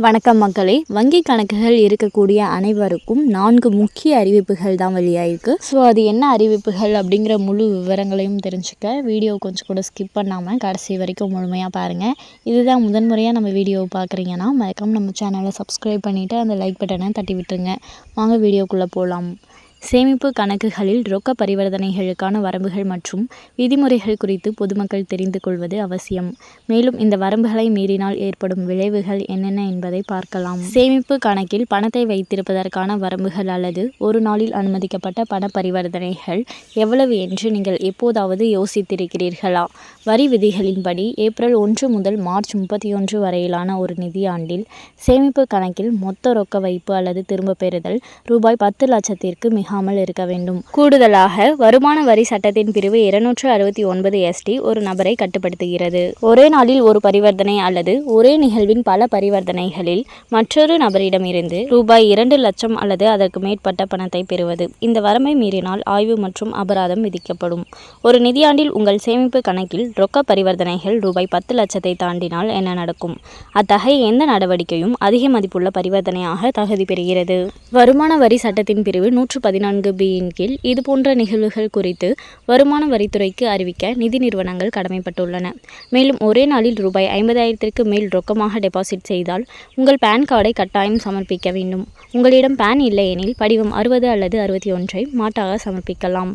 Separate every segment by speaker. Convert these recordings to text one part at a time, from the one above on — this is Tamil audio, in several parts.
Speaker 1: வணக்கம் மக்களே. வங்கி கணக்குகள் இருக்கக்கூடிய அனைவருக்கும் 4 முக்கிய அறிவிப்புகள் தான் வெளியாயிருக்கு. ஸோ அது என்ன அறிவிப்புகள் அப்படிங்கிற முழு விவரங்களையும் தெரிஞ்சுக்க வீடியோ கொஞ்சம் கூட ஸ்கிப் பண்ணாமல் கடைசி வரைக்கும் முழுமையாக பாருங்கள். இதுதான் முதன்முறையாக நம்ம வீடியோவை பார்க்குறீங்கன்னா மறக்காம நம்ம சேனலை சப்ஸ்கிரைப் பண்ணிவிட்டு அந்த லைக் பட்டனை தட்டி விட்டுருங்க. வாங்க வீடியோக்குள்ளே போகலாம். சேமிப்பு கணக்குகளில் ரொக்க பரிவர்த்தனைகளுக்கான வரம்புகள் மற்றும் விதிமுறைகள் குறித்து பொதுமக்கள் தெரிந்து கொள்வது அவசியம். மேலும் இந்த வரம்புகளை மீறினால் ஏற்படும் விளைவுகள் என்னென்ன என்பதை பார்க்கலாம். சேமிப்பு கணக்கில் பணத்தை வைத்திருப்பதற்கான வரம்புகள் அல்லது ஒரு நாளில் அனுமதிக்கப்பட்ட பண பரிவர்த்தனைகள் எவ்வளவு என்று நீங்கள் எப்போதாவது யோசித்திருக்கிறீர்களா? வரி விதிகளின்படி ஏப்ரல் 1 முதல் மார்ச் 31 வரையிலான ஒரு நிதியாண்டில் சேமிப்பு கணக்கில் மொத்த ரொக்க வைப்பு அல்லது திரும்ப பெறுதல் ரூபாய் 10 லட்சத்திற்கு மிகாமல் இருக்க வேண்டும். கூடுதலாக வருமான வரி சட்டத்தின் பிரிவு 269 ST ஒரு நபரை கட்டுப்படுத்துகிறது. ஒரே நாளில் ஒரு பரிவர்த்தனை அல்லது ஒரே நிகழ்வின் பல பரிவர்த்தனைகளில் மற்றொரு நபரிடமிருந்து ரூபாய் 2 லட்சம் அல்லது அதற்கு மேற்பட்ட பணத்தை பெறுவது. இந்த வரம்பை மீறினால் ஆய்வு மற்றும் அபராதம் விதிக்கப்படும். ஒரு நிதியாண்டில் உங்கள் சேமிப்பு கணக்கில் ரொக்க பரிவர்த்தனைகள் ரூபாய் 10 லட்சத்தை தாண்டினால் என்ன நடக்கும்? அத்தகைய எந்த நடவடிக்கையும் அதிக மதிப்புள்ள பரிவர்த்தனையாக தகுதி பெறுகிறது. வருமான வரி சட்டத்தின் பிரிவு 114B இன் கீழ் இதுபோன்ற நிகழ்வுகள் குறித்து வருமான வரித்துறைக்கு அறிவிக்க நிதி நிறுவனங்கள் கடமைப்பட்டுள்ளன. மேலும் ஒரே நாளில் ரூபாய் 50,000க்கு மேல் ரொக்கமாக டெபாசிட் செய்தால் உங்கள் பேன் கார்டை கட்டாயம் சமர்ப்பிக்க வேண்டும். உங்களிடம் பேன் இல்லையெனில் படிவம் 60 அல்லது 61ஐ மாட்டாக சமர்ப்பிக்கலாம்.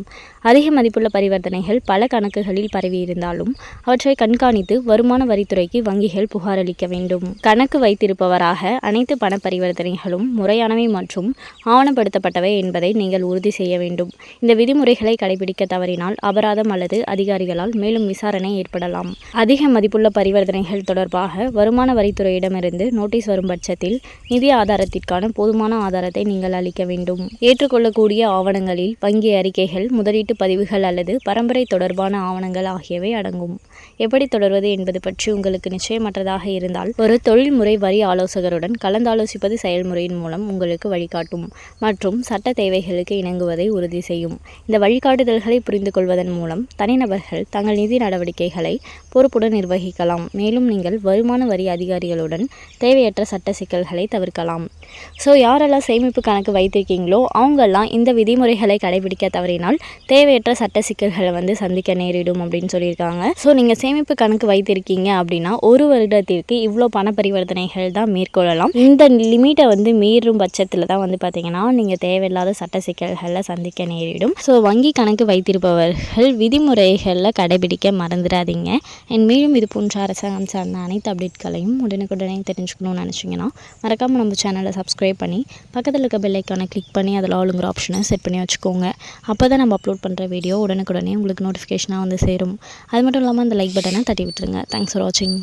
Speaker 1: அதிக மதிப்புள்ள பரிவர்த்தனைகள் பல கணக்குகளில் பரவியிருந்தாலும் அவற்றை கண்காணித்து வருமான வரித்துறைக்கு வங்கிகள் புகார் அளிக்க வேண்டும். கணக்கு வைத்திருப்பவராக அனைத்து பண பரிவர்த்தனைகளும் முறையானவை மற்றும் ஆவணப்படுத்தப்பட்டவை என்பதை நீங்கள் உறுதி செய்ய வேண்டும். இந்த விதிமுறைகளை கடைபிடிக்க தவறினால் அபராதம் அல்லது அதிகாரிகளால் மேலும் விசாரணை ஏற்படலாம். அதிக மதிப்புள்ள பரிவர்த்தனைகள் தொடர்பாக வருமான வரித்துறையிடமிருந்து நோட்டீஸ் வரும் பட்சத்தில் நிதி ஆதாரத்திற்கான போதுமான ஆதாரத்தை நீங்கள் அளிக்க வேண்டும். ஏற்றுக்கொள்ளக்கூடிய ஆவணங்களில் வங்கி அறிக்கைகள், முதலீட்டு பதிவுகள் அல்லது பரம்பரை தொடர்பான ஆவணங்கள் ஆகியவை அடங்கும். எப்படி தொடர்வது என்பது பற்றி உங்களுக்கு நிச்சயமற்றதாக இருந்தால் ஒரு தொழில்முறை வரி ஆலோசகருடன் கலந்தாலோசிப்பது செயல்முறையின் மூலம் உங்களுக்கு வழிகாட்டும் மற்றும் சட்ட தேவைகளுக்கு இணங்குவதை உறுதி செய்யும். இந்த வழிகாட்டுதல்களை புரிந்து கொள்வதன் மூலம் தனிநபர்கள் தங்கள் நிதி நடவடிக்கைகளை பொறுப்புடன் நிர்வகிக்கலாம். மேலும் நீங்கள் வருமான வரி அதிகாரிகளுடன் தேவையற்ற சட்ட சிக்கல்களை தவிர்க்கலாம். ஸோ யாரெல்லாம் சேமிப்பு கணக்கு வைத்திருக்கீங்களோ அவங்கெல்லாம் இந்த விதிமுறைகளை கடைபிடிக்க தவறினால் தேவையற்ற சட்ட சிக்கல்களை சந்திக்க நேரிடும் அப்படின்னு சொல்லியிருக்காங்க. ஸோ நீங்கள் சேமிப்பு கணக்கு வைத்திருக்கீங்க அப்படின்னா ஒரு வருடத்திற்கு இவ்வளோ பண பரிவர்த்தனைகள் தான் மேற்கொள்ளலாம். இந்த லிமிட்டை மீறும் பட்சத்தில் தான் பார்த்தீங்கன்னா நீங்கள் தேவையில்லாத சட்ட சிக்கல்களை சந்திக்க நேரிடும். ஸோ வங்கி கணக்கு வைத்திருப்பவர்கள் விதிமுறைகளில் கடைபிடிக்க மறந்துடாதீங்க. மேலும் இது போன்ற அரசாங்கம் சார்ந்த அனைத்து அப்டேட்களையும் உடனுக்குடனே தெரிஞ்சுக்கணும்னு நினச்சிங்கன்னா மறக்காமல் நம்ம சேனலை சப்ஸ்கிரைப் பண்ணி பக்கத்தில் இருக்க பெல் ஐக்கானை கிளிக் பண்ணி அதில் ஆளுங்கிற ஆப்ஷனை செட் பண்ணி வச்சுக்கோங்க. அப்போ தான் நம்ம அப்லோட் பண்ணுற வீடியோ உடனுக்குடனே உங்களுக்கு நோட்டிஃபிகேஷனாக சேரும். அது மட்டும் இல்லாமல் அந்த லைக் பட்டனை தட்டி விட்டுருங்க. தேங்க்ஸ் ஃபார் வாட்சிங்.